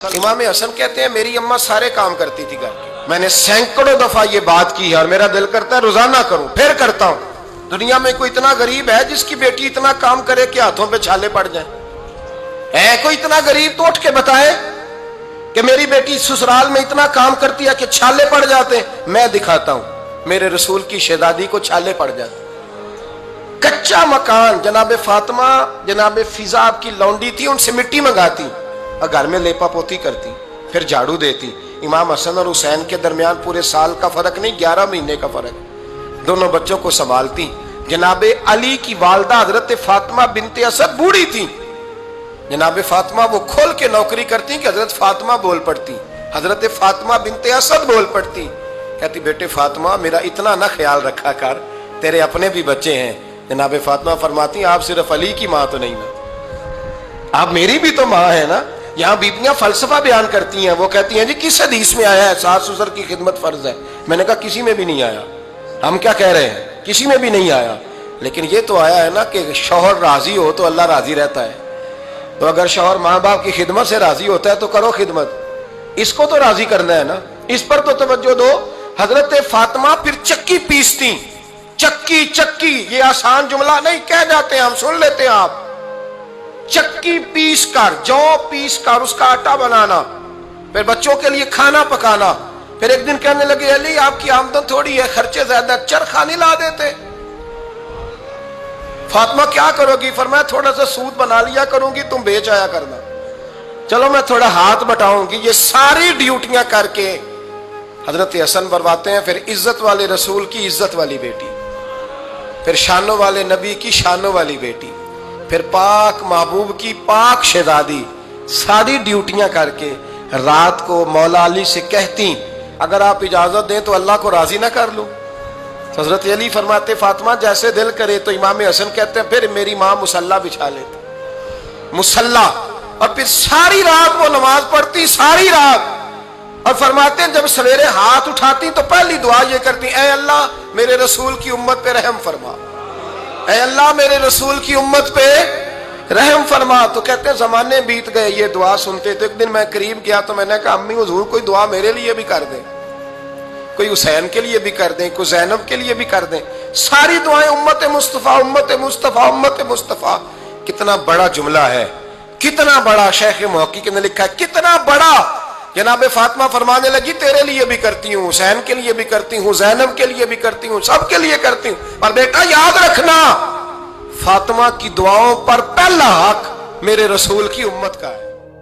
امام حسن کہتے ہیں میری اماں سارے کام کرتی تھی گھر کے، میں نے سینکڑوں دفعہ یہ بات کی ہے اور میرا دل کرتا ہے روزانہ کروں، پھر کرتا ہوں۔ دنیا میں کوئی اتنا غریب ہے جس کی بیٹی اتنا کام کرے کہ ہاتھوں پہ چھالے پڑ جائیں؟ ہے کوئی اتنا غریب تو اٹھ کے بتائے کہ میری بیٹی سسرال میں اتنا کام کرتی ہے کہ چھالے پڑ جاتے ہیں؟ میں دکھاتا ہوں، میرے رسول کی شہزادی کو چھالے پڑ جاتے۔ کچا مکان، جناب فاطمہ جناب فضا آپ کی لونڈی تھی، ان سے مٹی منگاتی اور گھر میں لیپا پوتی کرتی، پھر جھاڑو دیتی۔ امام حسن اور حسین کے درمیان پورے سال کا فرق نہیں، 11 مہینے کا فرق، دونوں بچوں کو سنبھالتی۔ جناب علی کی والدہ حضرت فاطمہ بنت اسد بوڑھی تھی، جناب فاطمہ وہ کھول کے نوکری کرتی کہ حضرت فاطمہ بول پڑتی، حضرت فاطمہ بنت اسد بول پڑتی، کہتی بیٹے فاطمہ میرا اتنا نہ خیال رکھا کر، تیرے اپنے بھی بچے ہیں۔ جناب فاطمہ فرماتی آپ صرف علی کی ماں تو نہیں نا، آپ میری بھی تو ماں ہے نا۔ یہاں بیبیاں فلسفہ بیان کرتی ہیں، وہ کہتی ہیں جی کس حدیث میں آیا ہے ساس سسر کی خدمت فرض ہے؟ میں نے کہا کسی میں بھی نہیں آیا۔ ہم کیا کہہ رہے ہیں؟ کسی میں بھی نہیں آیا، لیکن یہ تو آیا ہے نا کہ شوہر راضی ہو تو اللہ راضی رہتا ہے۔ تو اگر شوہر ماں باپ کی خدمت سے راضی ہوتا ہے تو کرو خدمت، اس کو تو راضی کرنا ہے نا، اس پر تو توجہ دو۔ حضرت فاطمہ پھر چکی پیستی، چکی چکی، یہ آسان جملہ نہیں، کہہ جاتے ہیں ہم، سن لیتے ہیں آپ۔ چکی پیس کر، جو پیس کر اس کا آٹا بنانا، پھر بچوں کے لیے کھانا پکانا۔ پھر ایک دن کہنے لگے علی آپ کی آمدن تھوڑی ہے، خرچے زیادہ، چرخہ نہیں لا دیتے؟ فاطمہ کیا کرو گی؟ فرمایا تھوڑا سا سود بنا لیا کروں گی، تم بیچ آیا کرنا۔ چلو میں تھوڑا ہاتھ بٹاؤں گی۔ یہ ساری ڈیوٹیاں کر کے حضرت حسن برواتے ہیں، پھر عزت والے رسول کی عزت والی بیٹی، پھر شانوں والے نبی کی شانوں والی بیٹی، پھر پاک محبوب کی پاک شہزادی، ساری ڈیوٹیاں کر کے رات کو مولا علی سے کہتی اگر آپ اجازت دیں تو اللہ کو راضی نہ کر لوں؟ حضرت علی فرماتے فاطمہ جیسے دل کرے۔ تو امام حسن کہتے ہیں پھر میری ماں مصلی بچھا لیتی، مصلی، اور پھر ساری رات وہ نماز پڑھتی، ساری رات، اور فرماتے ہیں جب سویرے ہاتھ اٹھاتی تو پہلی دعا یہ کرتی اے اللہ میرے رسول کی امت پہ رحم فرما، اے اللہ میرے رسول کی امت پہ رحم فرما۔ تو کہتے ہیں زمانے بیت گئے یہ دعا سنتے، تو ایک دن میں قریب گیا تو میں نے کہا امی حضور کوئی دعا میرے لیے بھی کر دیں، کوئی حسین کے لیے بھی کر دیں، کوئی زینب کے لیے بھی کر دیں۔ ساری دعائیں امت مصطفیٰ امت مصطفیٰ امت مصطفیٰ۔ کتنا بڑا جملہ ہے، کتنا بڑا، شیخ محقق نے لکھا ہے کتنا بڑا۔ جناب فاطمہ فرمانے لگی تیرے لیے بھی کرتی ہوں، حسین کے لیے بھی کرتی ہوں، زینب کے لیے بھی کرتی ہوں، سب کے لیے کرتی ہوں، پر بیٹا یاد رکھنا فاطمہ کی دعاؤں پر پہلا حق میرے رسول کی امت کا ہے۔